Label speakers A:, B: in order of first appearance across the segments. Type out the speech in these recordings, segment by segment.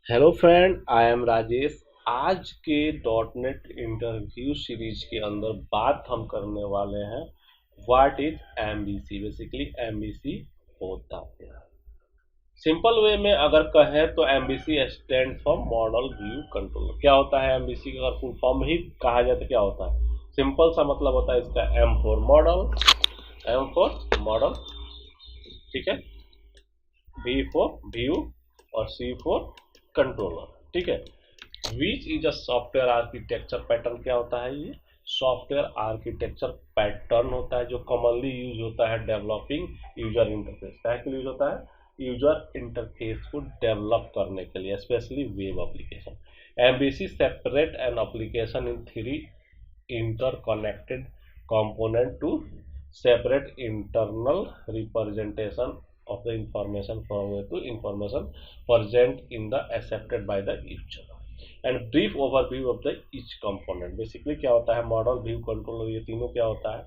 A: Hello friend, I am Rajesh. आज के dot net interview series के अंदर बात हम करने वाले हैं what is MBC. Basically MBC होता है, सिंपल वे में अगर कहें तो MBC stand for model view controller. क्या होता है एमबीसी का? अगर फुल फॉर्म ही कहा जाए तो क्या होता है? सिंपल सा मतलब होता है इसका M for model, M for model, ठीक है, बी फॉर व्यू और सी फॉर कंट्रोलर, ठीक है। Which is a software architecture pattern. क्या होता है ये? सॉफ्टवेयर आर्किटेक्चर पैटर्न होता है जो कॉमनली यूज होता है डेवलपिंग यूजर इंटरफेस। क्या के लिए यूज होता है? यूजर इंटरफेस को डेवलप करने के लिए, specially web application. MBC separate an application in three interconnected component to separate internal representation of the information from to information present in the accepted by the user and brief overview of the each component। Basically क्या होता है? Model, view, controller, ये तीनों क्या होता है?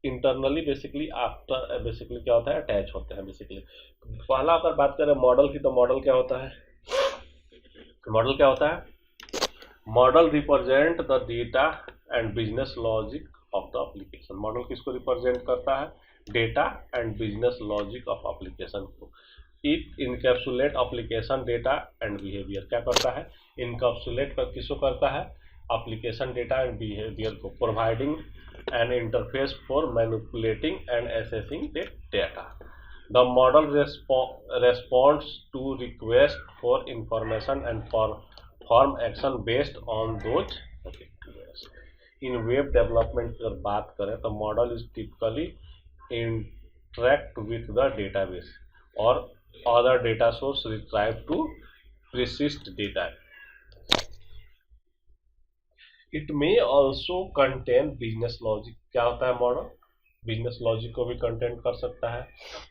A: Internally basically after basically क्या होता है? अटैच होते हैं। बेसिकली पहला अगर बात करें मॉडल की, तो मॉडल क्या होता है? मॉडल क्या होता है? Model represent the data and business logic of the application. Model किसको रिप्रेजेंट करता है? Data and business logic of application को। It encapsulate application data and behaviour. क्या करता है? इनकैप्सुलेट कर किसको करता है? एप्लीकेशन डेटा एंड बिहेवियर को। Providing an interface for manipulating and accessing the data. The model responds to request for information and perform action based on those requests। In web development की अगर बात करें तो model is typically interact with the database और other data source retrieve to persist data. It may also contain business logic. क्या होता है model? Business logic को भी कंटेंट कर सकता है,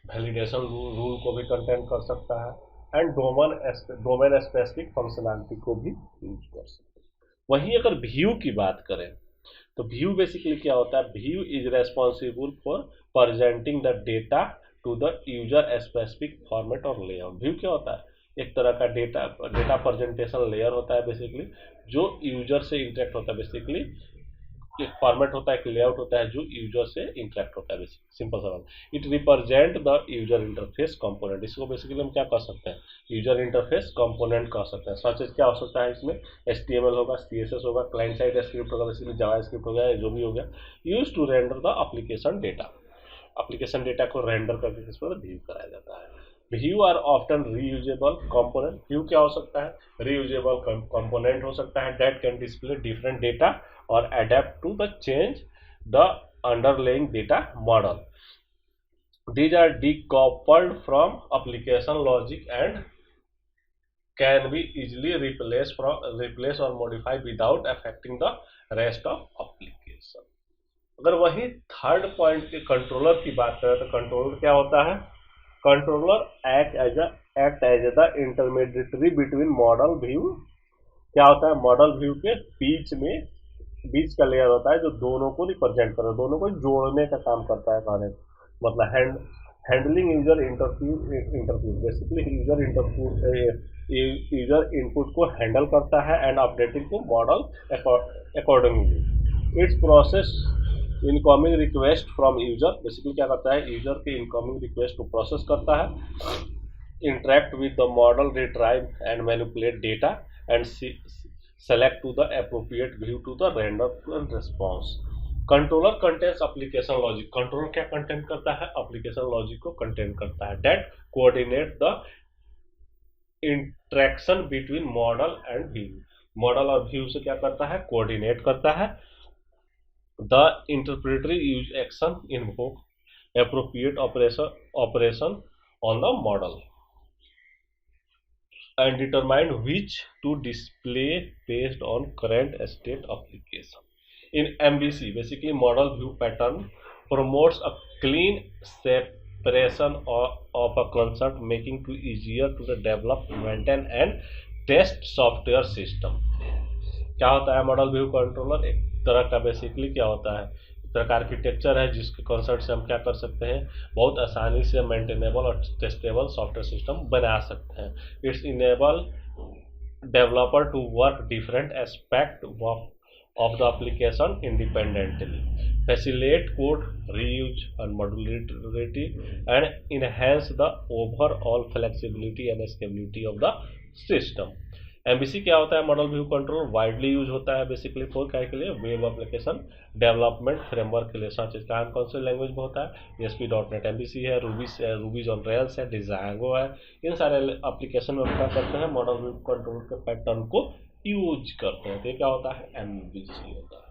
A: वैलिडेशन रूल को भी कंटेंट कर सकता है एंड डोमेन स्पेसिफिक फंक्शनैलिटी को भी यूज कर सकता है। वहीं अगर व्यू की बात करें तो व्यू बेसिकली क्या होता है? View is responsible for presenting the data to the user specific format और लेआउट। व्यू क्या होता है? एक तरह का डेटा प्रेजेंटेशन लेयर होता है बेसिकली, जो यूजर से इंटरेक्ट होता है। बेसिकली एक फॉर्मेट होता है, एक लेआउट होता है जो यूजर से इंटरेक्ट होता है। बेसिक सिंपल सा बात। It represent the user interface component. इसको बेसिकली हम क्या कर सकते हैं? यूजर इंटरफेस कंपोनेंट कह सकते हैं। सच क्या हो सकता है इसमें? HTML होगा, CSS होगा, क्लाइंट साइड स्क्रिप्ट होगा, बेसिकली जावा स्क्रिप्ट हो गया, जो भी हो गया, use to render the application data. Application data को रेंडर करके किस पर व्यू कराया जाता है। View are often reusable component. View क्या हो सकता है? रीयूजेबल कंपोनेंट हो सकता है that can display different data और adapt to the change the underlying data model. These are decoupled from application logic and can be easily replaced or modified without affecting the rest of application। अगर वही third point के controller की बात करें तो controller क्या होता है? Controller act as the intermediatory between model view. क्या होता है? मॉडल व्यू के बीच का लेयर होता है जो दोनों को रिप्रेजेंट कर, दोनों को जोड़ने का काम करता है। कहने मतलब handling user interface. Basically user input को हैंडल करता है एंड अपडेटिंग को model accordingly. It's process incoming request from user. Basically क्या करता है? यूजर के इनकमिंग रिक्वेस्ट को प्रोसेस करता है, interact with the model, retrieve and manipulate data and select to the appropriate view to the render and response। Controller contents application logic. Controller क्या content करता है? एप्लीकेशन लॉजिक को content करता है that coordinate the interaction between model and view. Model और view से क्या करता है? कोऑर्डिनेट करता है। The interpret use action invoke appropriate operation on the model and determine which to display based on current state application। In MVC, basically model view pattern promotes a clean separation of a concept, making it easier to develop, maintain and test software system। क्या होता है model view controller? एक तरह का basically क्या होता है? एक तरह का आर्किटेक्चर है जिसके कॉन्सेप्ट से हम क्या कर सकते हैं? बहुत आसानी से मेंटेनेबल और टेस्टेबल सॉफ्टवेयर सिस्टम बना सकते हैं। It's enable developer to work different aspect of the application independently, facilitate code reuse and modularity, and enhance the overall flexibility and scalability of the system. MBC क्या होता है? Model view control widely use होता है basically four क्या के लिए? Web application development framework के लिए। सच इसका कौन से लैंग्वेज में होता है? ASP.NET एमबीसी है, रूबीज ऑन रेल्स है, डिजांगो है। इन सारे एप्लीकेशन में क्या करते हैं? मॉडल व्यू कंट्रोल के पैटर्न को यूज करते हैं। तो क्या होता है? एमबीसी होता है।